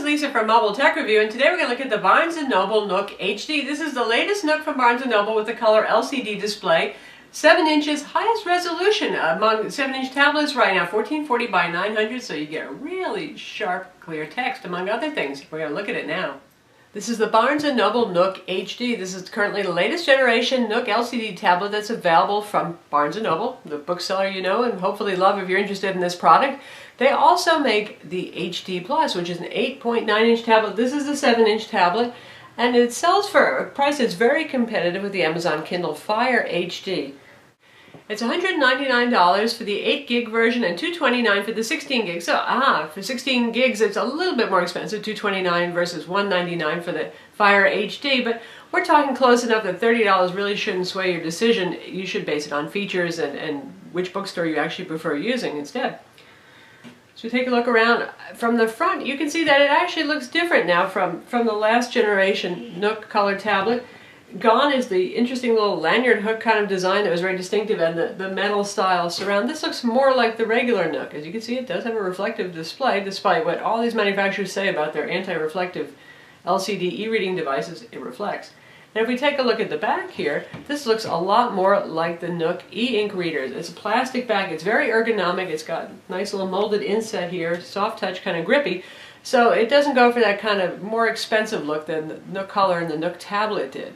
Lisa from Mobile Tech Review, and today we're going to look at the Barnes & Noble Nook HD. This is the latest Nook from Barnes & Noble with a color LCD display. 7 inches, highest resolution among 7-inch tablets right now, 1440 by 900, so you get really sharp, clear text, among other things. We're going to look at it now. This is the Barnes & Noble Nook HD. This is currently the latest generation Nook LCD tablet that's available from Barnes & Noble, the bookseller you know and hopefully love if you're interested in this product. They also make the HD Plus, which is an 8.9-inch tablet. This is the 7-inch tablet, and it sells for a price that's very competitive with the Amazon Kindle Fire HD. It's $199 for the 8 gig version and $229 for the 16 gig. So, for 16 gigs it's a little bit more expensive, $229 versus $199 for the Fire HD, but we're talking close enough that $30 really shouldn't sway your decision. You should base it on features and which bookstore you actually prefer using instead. So take a look around. From the front, you can see that it actually looks different now from the last generation Nook color tablet. Gone is the interesting little lanyard hook kind of design that was very distinctive, and the metal style surround. This looks more like the regular Nook. As you can see, it does have a reflective display, despite what all these manufacturers say about their anti-reflective LCD e-reading devices, it reflects. And if we take a look at the back here, this looks a lot more like the Nook e-ink readers. It's a plastic back, it's very ergonomic, it's got a nice little molded inset here, soft touch, kind of grippy. So it doesn't go for that kind of more expensive look than the Nook Color and the Nook tablet did.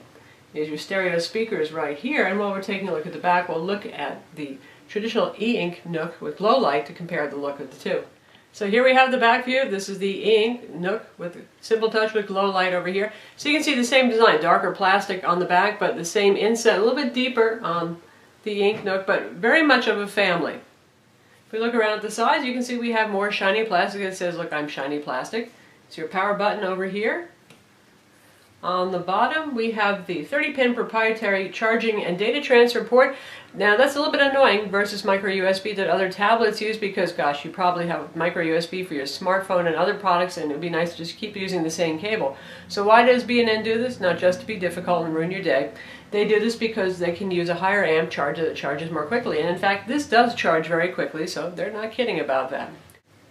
Here's your stereo speakers right here, and while we're taking a look at the back, we'll look at the traditional e-ink Nook with low light to compare the look of the two. So here we have the back view. This is the e-ink Nook with simple touch with low light over here. So you can see the same design, darker plastic on the back, but the same inset, a little bit deeper on the e-ink Nook, but very much of a family. If we look around at the sides, you can see we have more shiny plastic that says, look, I'm shiny plastic. It's your power button over here. On the bottom, we have the 30-pin proprietary charging and data transfer port. Now, that's a little bit annoying versus micro USB that other tablets use because, gosh, you probably have micro USB for your smartphone and other products, and it would be nice to just keep using the same cable. So why does B&N do this? Not just to be difficult and ruin your day. They do this because they can use a higher amp charger that charges more quickly. And in fact, this does charge very quickly, so they're not kidding about that.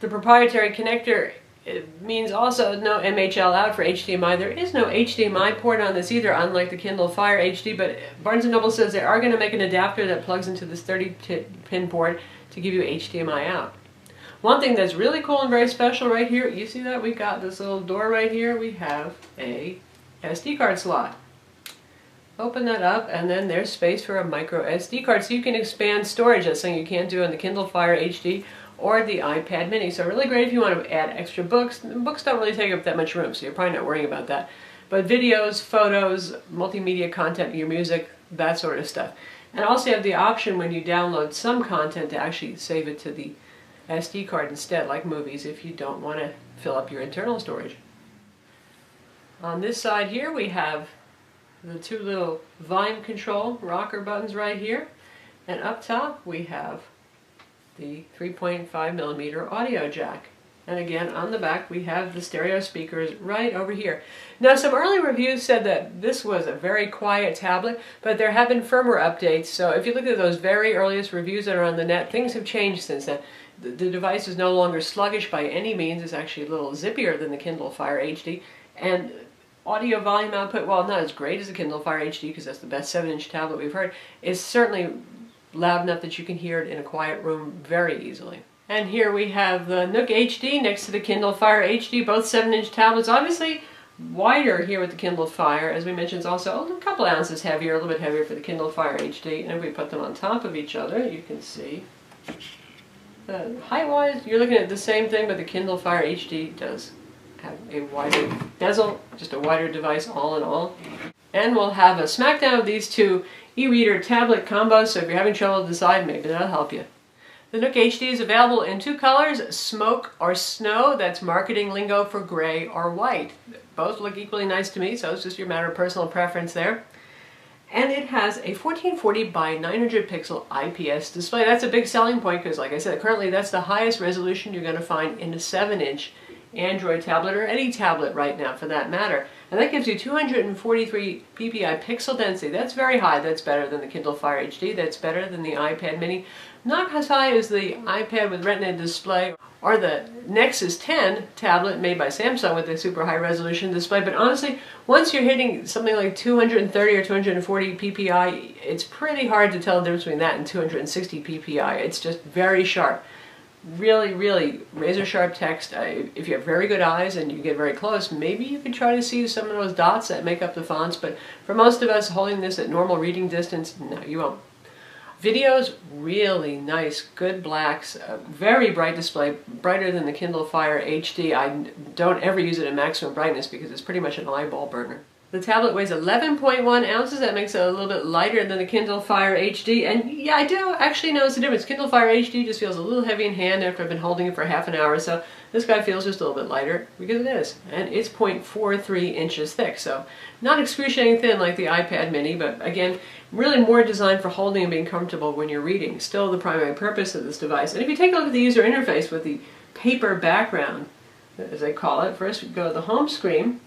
The proprietary connector, it means also no MHL out for HDMI. There is no HDMI port on this either, unlike the Kindle Fire HD, but Barnes & Noble says they are going to make an adapter that plugs into this 30-pin port to give you HDMI out. One thing that's really cool and very special right here, you see that? We've got this little door right here. We have a SD card slot. Open that up, and then there's space for a micro SD card, so you can expand storage. That's something you can't do on the Kindle Fire HD or the iPad mini. So really great if you want to add extra books. Books don't really take up that much room, so you're probably not worrying about that. But videos, photos, multimedia content, your music, that sort of stuff. And also you have the option when you download some content to actually save it to the SD card instead, like movies, if you don't want to fill up your internal storage. On this side here we have the two little volume control rocker buttons right here. And up top we have the 3.5mm audio jack. And again, on the back we have the stereo speakers right over here. Now, some early reviews said that this was a very quiet tablet, but there have been firmware updates, so if you look at those very earliest reviews that are on the net, things have changed since then. The device is no longer sluggish by any means. It's actually a little zippier than the Kindle Fire HD, and audio volume output, while not as great as the Kindle Fire HD, because that's the best 7-inch tablet we've heard, is certainly loud enough that you can hear it in a quiet room very easily. And here we have the Nook HD next to the Kindle Fire HD, both 7-inch tablets. Obviously wider here with the Kindle Fire. As we mentioned, it's also a couple ounces heavier, a little bit heavier for the Kindle Fire HD. And if we put them on top of each other, you can see height-wise, you're looking at the same thing, but the Kindle Fire HD does have a wider bezel, just a wider device all in all. And we'll have a smackdown of these two e-reader tablet combos, so if you're having trouble deciding, maybe that'll help you. The Nook HD is available in 2 colors, smoke or snow. That's marketing lingo for gray or white. Both look equally nice to me, so it's just your matter of personal preference there. And it has a 1440 by 900 pixel IPS display. That's a big selling point because, like I said, currently that's the highest resolution you're going to find in a 7-inch Android tablet, or any tablet right now for that matter. And that gives you 243 ppi pixel density. That's very high. That's better than the Kindle Fire HD. That's better than the iPad mini. Not as high as the iPad with Retina display or the Nexus 10 tablet made by Samsung with a super high resolution display. But honestly, once you're hitting something like 230 or 240 ppi, it's pretty hard to tell the difference between that and 260 ppi. It's just very sharp. Really, really razor sharp text. If you have very good eyes and you get very close, maybe you can try to see some of those dots that make up the fonts, but for most of us holding this at normal reading distance, no, you won't. Videos, really nice, good blacks, very bright display, brighter than the Kindle Fire HD. I don't ever use it at maximum brightness because it's pretty much an eyeball burner. The tablet weighs 11.1 ounces. That makes it a little bit lighter than the Kindle Fire HD. And yeah, I do actually notice the difference. Kindle Fire HD just feels a little heavy in hand after I've been holding it for half an hour or so. This guy feels just a little bit lighter because it is. And it's 0.43 inches thick. So not excruciating thin like the iPad mini, but again, really more designed for holding and being comfortable when you're reading. Still the primary purpose of this device. And if you take a look at the user interface with the paper background, as they call it, first we go to the home screen.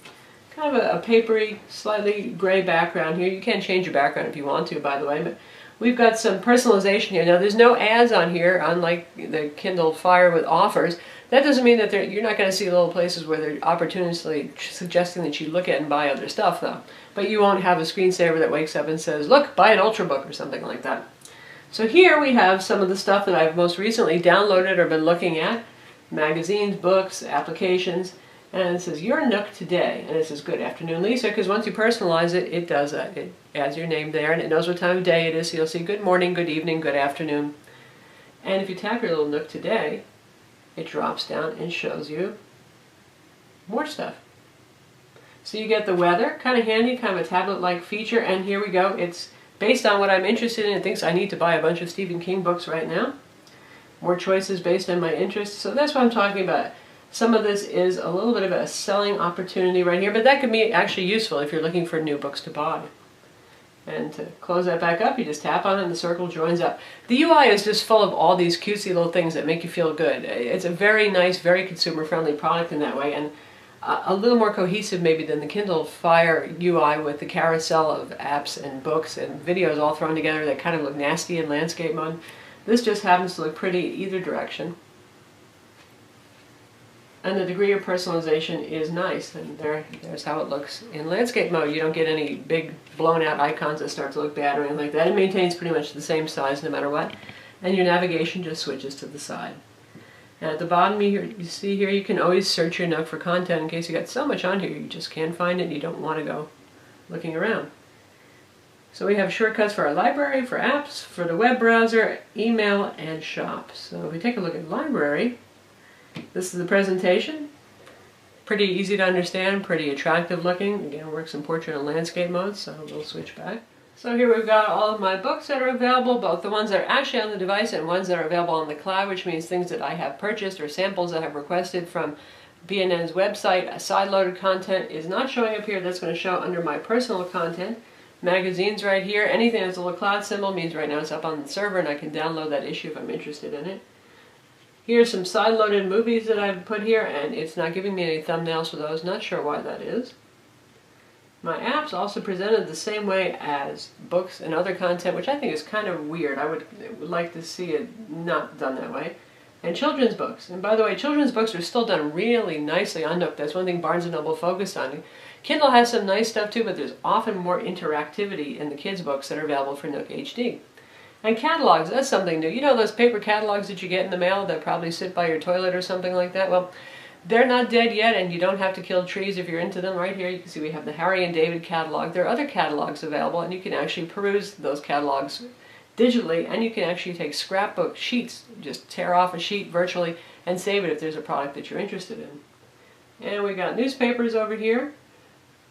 Kind of a papery, slightly gray background here. You can change your background if you want to, by the way, but we've got some personalization here. Now, there's no ads on here, unlike the Kindle Fire with offers. That doesn't mean that you're not going to see little places where they're opportunistically suggesting that you look at and buy other stuff, though. But you won't have a screensaver that wakes up and says, look, buy an Ultrabook or something like that. So here we have some of the stuff that I've most recently downloaded or been looking at. Magazines, books, applications. And it says, your Nook today. And it says, good afternoon, Lisa, because once you personalize it, it does that. It adds your name there, and it knows what time of day it is. So you'll see good morning, good evening, good afternoon. And if you tap your little Nook today, it drops down and shows you more stuff. So you get the weather, kind of handy, kind of a tablet-like feature. And here we go. It's based on what I'm interested in. It thinks I need to buy a bunch of Stephen King books right now. More choices based on my interests. So that's what I'm talking about. Some of this is a little bit of a selling opportunity right here, but that can be actually useful if you're looking for new books to buy. And to close that back up, you just tap on it and the circle joins up. The UI is just full of all these cutesy little things that make you feel good. It's a very nice, very consumer-friendly product in that way, and a little more cohesive maybe than the Kindle Fire UI with the carousel of apps and books and videos all thrown together that kind of look nasty in landscape mode. This just happens to look pretty either direction. And the degree of personalization is nice, and there's how it looks in landscape mode. You don't get any big blown out icons that start to look bad or anything like that. It maintains pretty much the same size no matter what, and your navigation just switches to the side. And at the bottom you see here, you can always search your Nook for content in case you got so much on here you just can't find it and you don't want to go looking around. So we have shortcuts for our library, for apps, for the web browser, email, and shop. So if we take a look at library, this is the presentation. Pretty easy to understand, pretty attractive looking. Again, it works in portrait and landscape mode, so we'll switch back. So here we've got all of my books that are available, both the ones that are actually on the device and ones that are available on the cloud, which means things that I have purchased or samples that I've requested from BNN's website. Side-loaded content is not showing up here. That's going to show under my personal content. Magazines right here. Anything that's a little cloud symbol means right now it's up on the server and I can download that issue if I'm interested in it. Here's some side-loaded movies that I've put here, and it's not giving me any thumbnails for those. Not sure why that is. My apps also presented the same way as books and other content, which I think is kind of weird. I would like to see it not done that way. And children's books. And by the way, children's books are still done really nicely on Nook. That's one thing Barnes & Noble focused on. Kindle has some nice stuff too, but there's often more interactivity in the kids' books that are available for Nook HD. And catalogs, that's something new. You know those paper catalogs that you get in the mail that probably sit by your toilet or something like that? Well, they're not dead yet, and you don't have to kill trees if you're into them. Right here you can see we have the Harry and David catalog. There are other catalogs available, and you can actually peruse those catalogs digitally, and you can actually take scrapbook sheets, just tear off a sheet virtually, and save it if there's a product that you're interested in. And we got newspapers over here,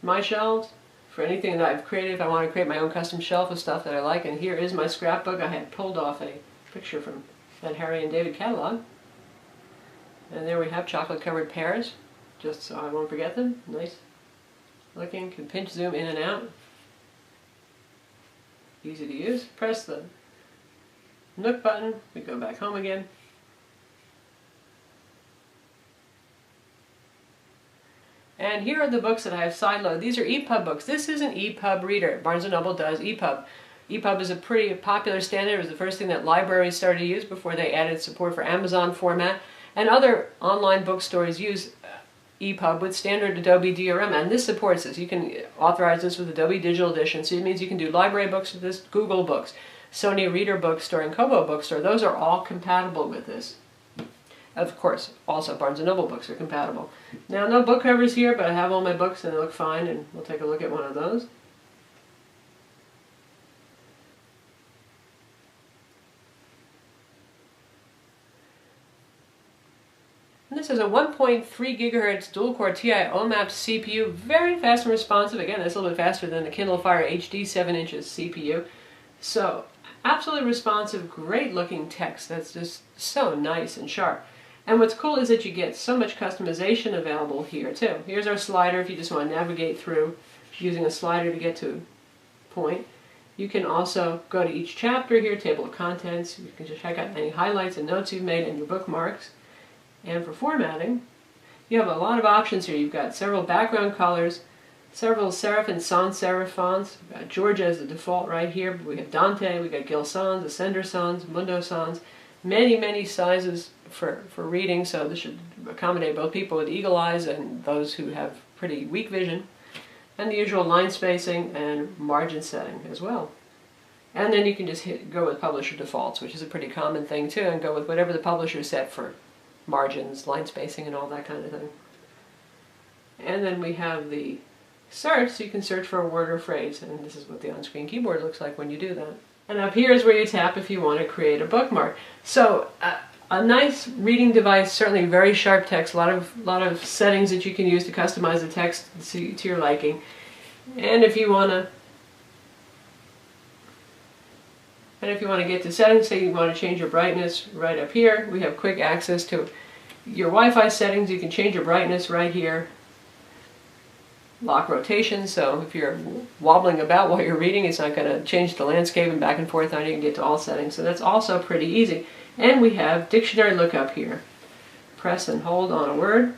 my shelves, for anything that I've created, if I want to create my own custom shelf of stuff that I like. And here is my scrapbook. I had pulled off a picture from that Harry and David catalog. And there we have chocolate-covered pears, just so I won't forget them. Nice looking. Can pinch zoom in and out. Easy to use. Press the Nook button. We go back home again. And here are the books that I have sideloaded. These are EPUB books. This is an EPUB reader. Barnes & Noble does EPUB. EPUB is a pretty popular standard. It was the first thing that libraries started to use before they added support for Amazon format. And other online bookstores use EPUB with standard Adobe DRM, and this supports this. You can authorize this with Adobe Digital Edition, so it means you can do library books with this, Google Books, Sony Reader Bookstore, and Kobo Bookstore. Those are all compatible with this. Of course, also Barnes & Noble books are compatible. Now, no book covers here, but I have all my books and they look fine, and we'll take a look at one of those. And this is a 1.3 gigahertz dual-core TI OMAP CPU, very fast and responsive. Again, that's a little bit faster than the Kindle Fire HD 7 inches CPU. So, absolutely responsive, great-looking text that's just so nice and sharp. And what's cool is that you get so much customization available here, too. Here's our slider if you just want to navigate through using a slider to get to a point. You can also go to each chapter here, table of contents. You can just check out any highlights and notes you've made and your bookmarks. And for formatting, you have a lot of options here. You've got several background colors, several serif and sans serif fonts. We've got Georgia as the default right here. We have Dante, we got Gil Sans, Ascender Sans, Mundo Sans. Many, many sizes for reading, so this should accommodate both people with eagle eyes and those who have pretty weak vision. And the usual line spacing and margin setting as well. And then you can just go with publisher defaults, which is a pretty common thing too, and go with whatever the publisher set for margins, line spacing, and all that kind of thing. And then we have the search, so you can search for a word or phrase, and this is what the on-screen keyboard looks like when you do that. And up here is where you tap if you want to create a bookmark. So a nice reading device, certainly very sharp text, a lot of settings that you can use to customize the text to your liking. And if you want to get to settings, say you want to change your brightness right up here, we have quick access to your Wi-Fi settings. You can change your brightness right here. Lock rotation, so if you're wobbling about while you're reading, it's not going to change the landscape and back and forth on you. You can get to all settings, so that's also pretty easy. And we have dictionary lookup here. Press and hold on a word.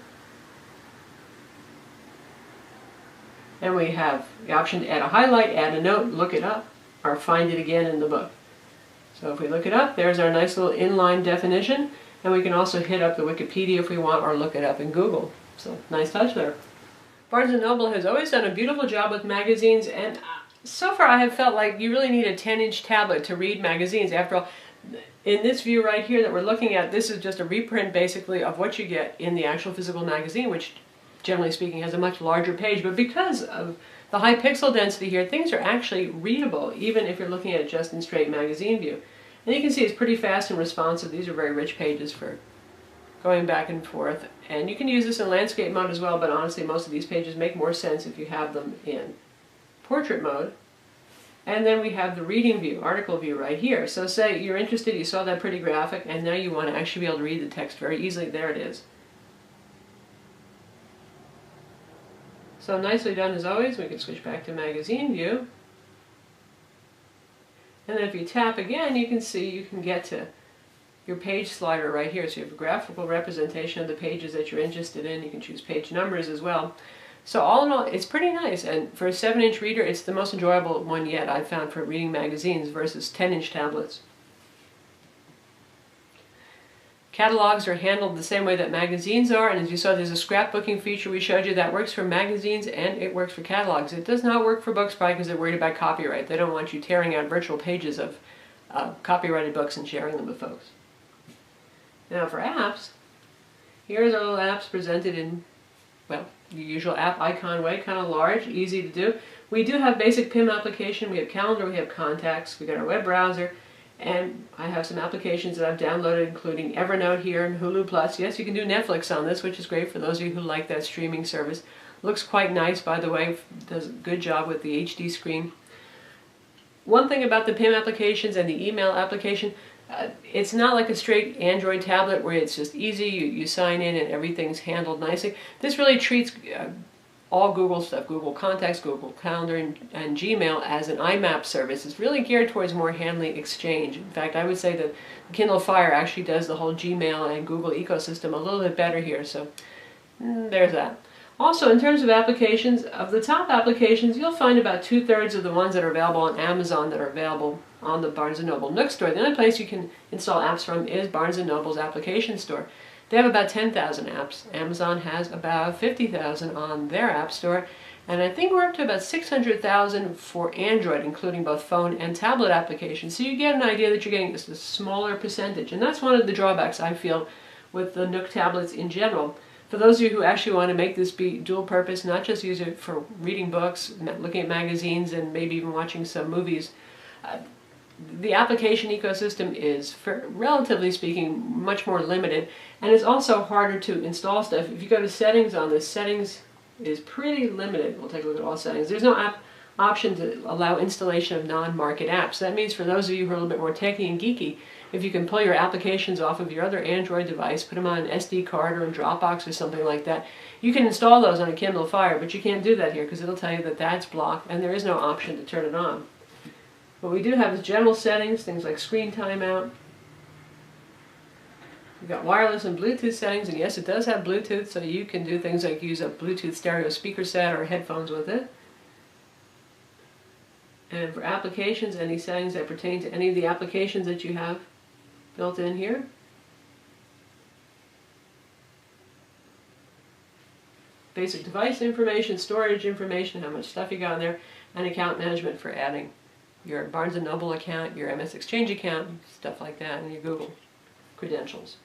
And we have the option to add a highlight, add a note, look it up, or find it again in the book. So if we look it up, there's our nice little inline definition, and we can also hit up the Wikipedia if we want, or look it up in Google. So nice touch there. Barnes & Noble has always done a beautiful job with magazines, and so far I have felt like you really need a 10-inch tablet to read magazines. After all, in this view right here that we're looking at, this is just a reprint basically of what you get in the actual physical magazine, which generally speaking has a much larger page. But because of the high pixel density here, things are actually readable, even if you're looking at it just in straight magazine view. And you can see it's pretty fast and responsive. These are very rich pages for going back and forth. And you can use this in landscape mode as well, but honestly most of these pages make more sense if you have them in portrait mode. And then we have the reading view, article view right here. So say you're interested, you saw that pretty graphic, and now you want to actually be able to read the text very easily. There it is. So nicely done as always. We can switch back to magazine view. And then if you tap again, you can see you can get to your page slider right here. So you have a graphical representation of the pages that you're interested in. You can choose page numbers as well. So all in all, it's pretty nice. And for a 7-inch reader, it's the most enjoyable one yet I've found for reading magazines versus 10-inch tablets. Catalogs are handled the same way that magazines are, and as you saw, there's a scrapbooking feature we showed you that works for magazines and it works for catalogs. It does not work for books probably because they're worried about copyright. They don't want you tearing out virtual pages of copyrighted books and sharing them with folks. Now for apps, here's our little apps presented in, well, the usual app icon way, kind of large, easy to do. We do have basic PIM application, we have calendar, we have contacts, we got our web browser, and I have some applications that I've downloaded, including Evernote here and Hulu Plus. Yes, you can do Netflix on this, which is great for those of you who like that streaming service. Looks quite nice, by the way, does a good job with the HD screen. One thing about the PIM applications and the email application, it's not like a straight Android tablet where it's just easy, you sign in and everything's handled nicely. This really treats all Google stuff, Google Contacts, Google Calendar, and Gmail as an IMAP service. It's really geared towards more handling exchange. In fact, I would say that Kindle Fire actually does the whole Gmail and Google ecosystem a little bit better here, so there's that. Also, in terms of applications, of the top applications, you'll find about 2/3 of the ones that are available on Amazon that are available on the Barnes & Noble Nook store. The only place you can install apps from is Barnes & Noble's application store. They have about 10,000 apps. Amazon has about 50,000 on their app store. And I think we're up to about 600,000 for Android, including both phone and tablet applications. So you get an idea that you're getting just a smaller percentage. And that's one of the drawbacks I feel with the Nook tablets in general. For those of you who actually want to make this be dual purpose, not just use it for reading books, looking at magazines, and maybe even watching some movies, the application ecosystem is, relatively speaking, much more limited. And it's also harder to install stuff. If you go to settings on this, settings is pretty limited. We'll take a look at all settings. There's no option to allow installation of non-market apps. That means for those of you who are a little bit more techy and geeky, if you can pull your applications off of your other Android device, put them on an SD card or in Dropbox or something like that, you can install those on a Kindle Fire, but you can't do that here because it'll tell you that that's blocked and there is no option to turn it on. What we do have is general settings, things like screen timeout. We've got wireless and Bluetooth settings, and yes, it does have Bluetooth, so you can do things like use a Bluetooth stereo speaker set or headphones with it. And for applications, any settings that pertain to any of the applications that you have built in here. Basic device information, storage information, how much stuff you got in there, and account management for adding your Barnes & Noble account, your MS Exchange account, stuff like that, and your Google credentials.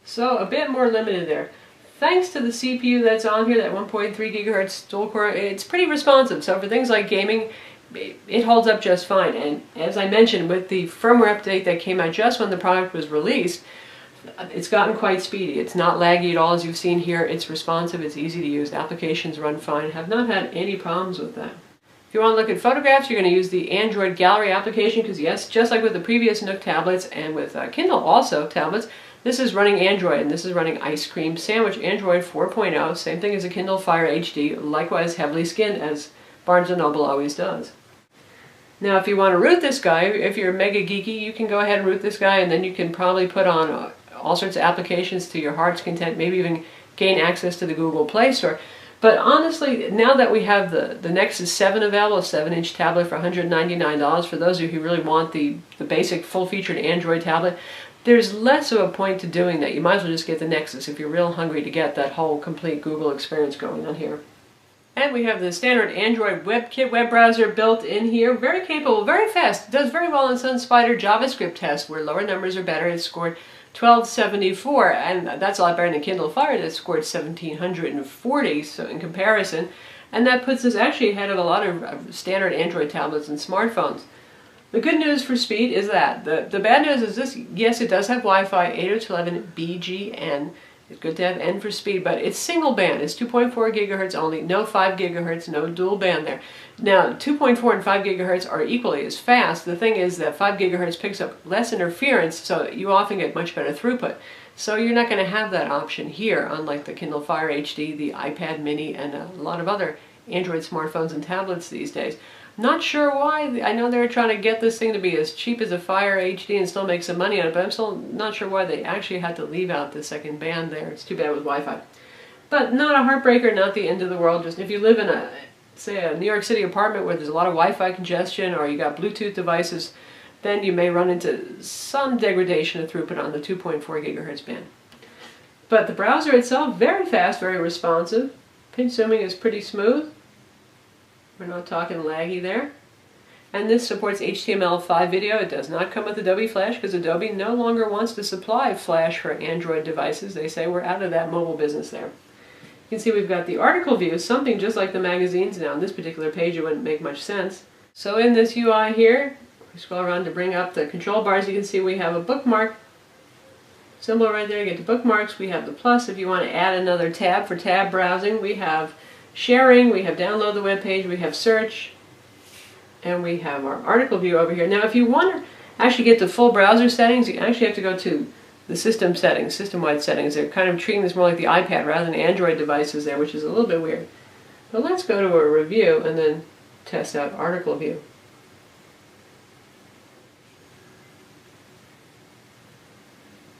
So a bit more limited there. Thanks to the CPU that's on here, that 1.3 gigahertz dual core, it's pretty responsive. So for things like gaming, it holds up just fine. And as I mentioned, with the firmware update that came out just when the product was released, it's gotten quite speedy. It's not laggy at all, as you've seen here. It's responsive, it's easy to use, applications run fine. Have not had any problems with that. If you want to look at photographs, you're going to use the Android Gallery application because yes, just like with the previous Nook tablets and with Kindle also tablets, this is running Android, and this is running Ice Cream Sandwich Android 4.0, same thing as a Kindle Fire HD, likewise heavily skinned as Barnes & Noble always does. Now if you want to root this guy, if you're mega geeky, you can go ahead and root this guy, and then you can probably put on all sorts of applications to your heart's content, maybe even gain access to the Google Play Store. But honestly, now that we have the Nexus 7 available, a 7-inch tablet for $199, for those of you who really want the basic full-featured Android tablet, there's less of a point to doing that. You might as well just get the Nexus if you're real hungry to get that whole complete Google experience going on here. And we have the standard Android WebKit web browser built in here. Very capable, very fast. It does very well in SunSpider JavaScript tests where lower numbers are better. It scored 1274, and that's a lot better than Kindle Fire that scored 1740, so in comparison. And that puts us actually ahead of a lot of standard Android tablets and smartphones. The good news for speed is that. The bad news is this: yes, it does have Wi-Fi 802.11bgn. It's good to have N for speed, but it's single band. It's 2.4 gigahertz only, no 5 gigahertz, no dual band there. Now, 2.4 and 5 gigahertz are equally as fast. The thing is that 5 gigahertz picks up less interference, so you often get much better throughput. So you're not going to have that option here, unlike the Kindle Fire HD, the iPad mini, and a lot of other Android smartphones and tablets these days. Not sure why. I know they're trying to get this thing to be as cheap as a Fire HD and still make some money on it, but I'm still not sure why they actually had to leave out the second band there. It's too bad with Wi-Fi. But not a heartbreaker, not the end of the world. Just if you live in a, say, a New York City apartment where there's a lot of Wi-Fi congestion, or you got Bluetooth devices, then you may run into some degradation of throughput on the 2.4 gigahertz band. But the browser itself, very fast, very responsive. Pinch zooming is pretty smooth. We're not talking laggy there. And this supports HTML5 video. It does not come with Adobe Flash because Adobe no longer wants to supply Flash for Android devices. They say we're out of that mobile business there. You can see we've got the article view, something just like the magazines now. On this particular page it wouldn't make much sense. So in this UI here, we scroll around to bring up the control bars. You can see we have a bookmark symbol right there. You get the bookmarks. We have the plus if you want to add another tab for tab browsing. We have sharing, we have download the web page, we have search, and we have our article view over here. Now if you want to actually get the full browser settings, you actually have to go to the system settings, system-wide settings. They're kind of treating this more like the iPad rather than Android devices there, which is a little bit weird. But let's go to a review and then test out article view.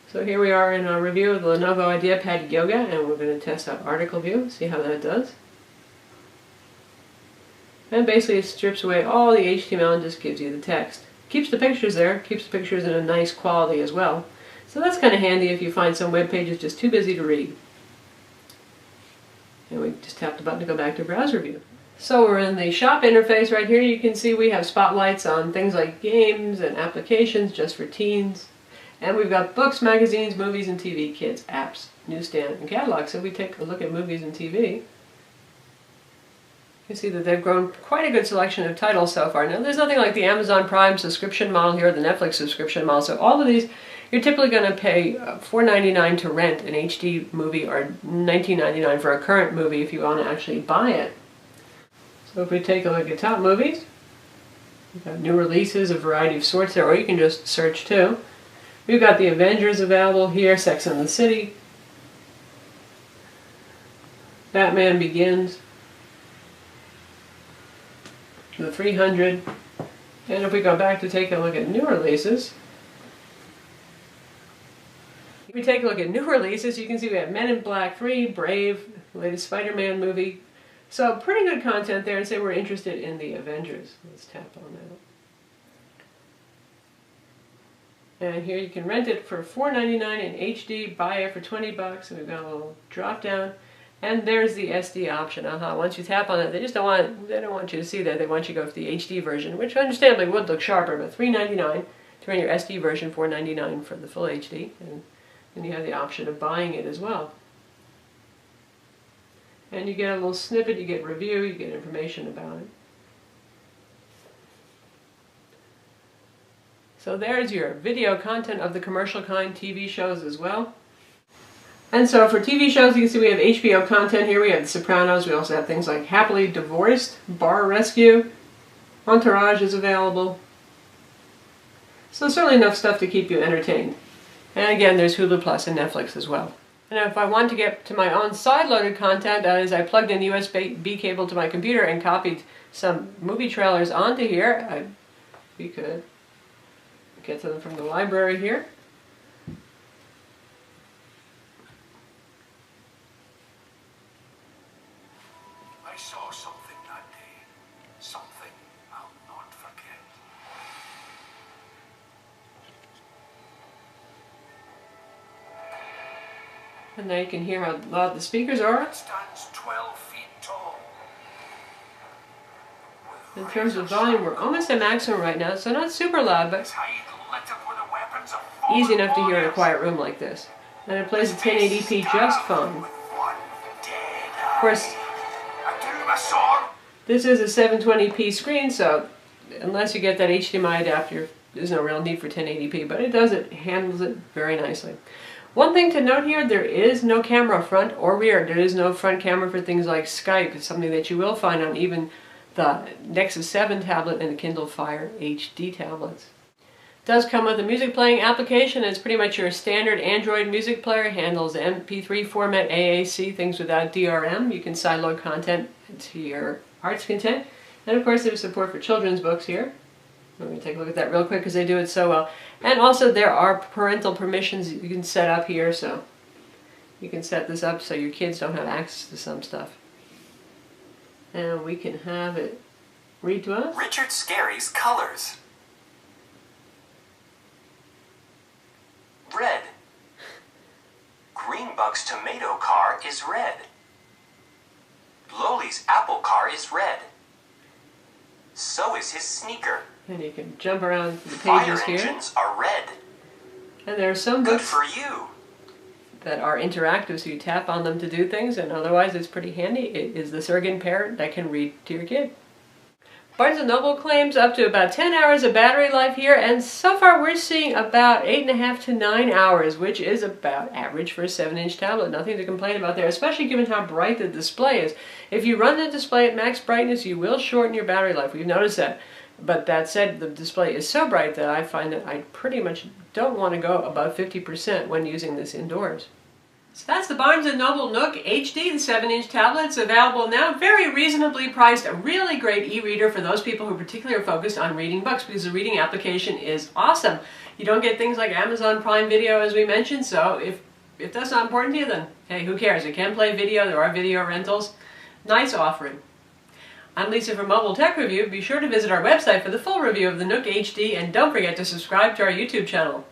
So here we are in a review of the Lenovo IdeaPad Yoga, and we're going to test out article view, see how that does. And basically it strips away all the HTML and just gives you the text. Keeps the pictures there, keeps the pictures in a nice quality as well. So that's kind of handy if you find some web page is just too busy to read. And we just tap the button to go back to browser view. So we're in the shop interface right here. You can see we have spotlights on things like games and applications just for teens. And we've got books, magazines, movies, and TV, kids, apps, newsstand, and catalog. So we take a look at movies and TV. You can see that they've grown quite a good selection of titles so far. Now, there's nothing like the Amazon Prime subscription model here, or the Netflix subscription model. So all of these, you're typically going to pay $4.99 to rent an HD movie or $19.99 for a current movie if you want to actually buy it. So if we take a look at top movies, we've got new releases, a variety of sorts there, or you can just search too. We've got the Avengers available here, Sex and the City, Batman Begins, The 300, and if we go back to take a look at new releases, if we take a look at new releases, you can see we have Men in Black 3, Brave, the latest Spider-Man movie. So pretty good content there, and say we're interested in the Avengers. Let's tap on that. And here you can rent it for $4.99 in HD, buy it for $20, and we've got a little drop down. And there's the SD option. Once you tap on it, they don't want you to see that. They want you to go for the HD version, which understandably would look sharper, but $3.99 to rent your SD version, $4.99 for the full HD, and then you have the option of buying it as well. And you get a little snippet, you get review, you get information about it. So there's your video content of the commercial kind, TV shows as well. And so for TV shows, you can see we have HBO content here. We have The Sopranos. We also have things like Happily Divorced, Bar Rescue, Entourage is available. So certainly enough stuff to keep you entertained. And again, there's Hulu Plus and Netflix as well. And if I want to get to my own side-loaded content, as I plugged in the USB cable to my computer and copied some movie trailers onto here, we could get to them from the library here. I saw something that day, something I'll not forget. And now you can hear how loud the speakers are. It stands 12 feet tall. In terms of volume, we're almost at maximum right now, so not super loud, but easy enough to hear in a quiet room like this. And it plays a 1080p just fine. Of course, this is a 720p screen, so unless you get that HDMI adapter, there's no real need for 1080p, but it handles it very nicely. One thing to note here, there is no camera front or rear. There is no front camera for things like Skype. It's something that you will find on even the Nexus 7 tablet and the Kindle Fire HD tablets. It does come with a music playing application. It's pretty much your standard Android music player. It handles MP3 format, AAC, things without DRM. You can sideload content to your heart's content. And of course there's support for children's books here. Let me take a look at that real quick because they do it so well. And also there are parental permissions you can set up here, so you can set this up so your kids don't have access to some stuff. And we can have it read to us. Richard Scarry's colors. Red. Greenbuck's tomato car is red. Loli's apple car is red. So is his sneaker. And you can jump around the pages Fire here. engines are red. And there are some Good books for you. that are interactive, so you tap on them to do things, and otherwise it's pretty handy. It is the Surrogate parent that can read to your kid. Barnes & Noble claims up to about 10 hours of battery life here, and so far we're seeing about 8.5 to 9 hours, which is about average for a 7-inch tablet. Nothing to complain about there, especially given how bright the display is. If you run the display at max brightness, you will shorten your battery life. We've noticed that. But that said, the display is so bright that I find that I pretty much don't want to go above 50% when using this indoors. So that's the Barnes & Noble Nook HD, the 7-inch tablet. It's available now, very reasonably priced, a really great e-reader for those people who particularly are focused on reading books, because the reading application is awesome. You don't get things like Amazon Prime Video, as we mentioned, so if that's not important to you, then hey, who cares? It can play video, there are video rentals. Nice offering. I'm Lisa from Mobile Tech Review. Be sure to visit our website for the full review of the Nook HD, and don't forget to subscribe to our YouTube channel.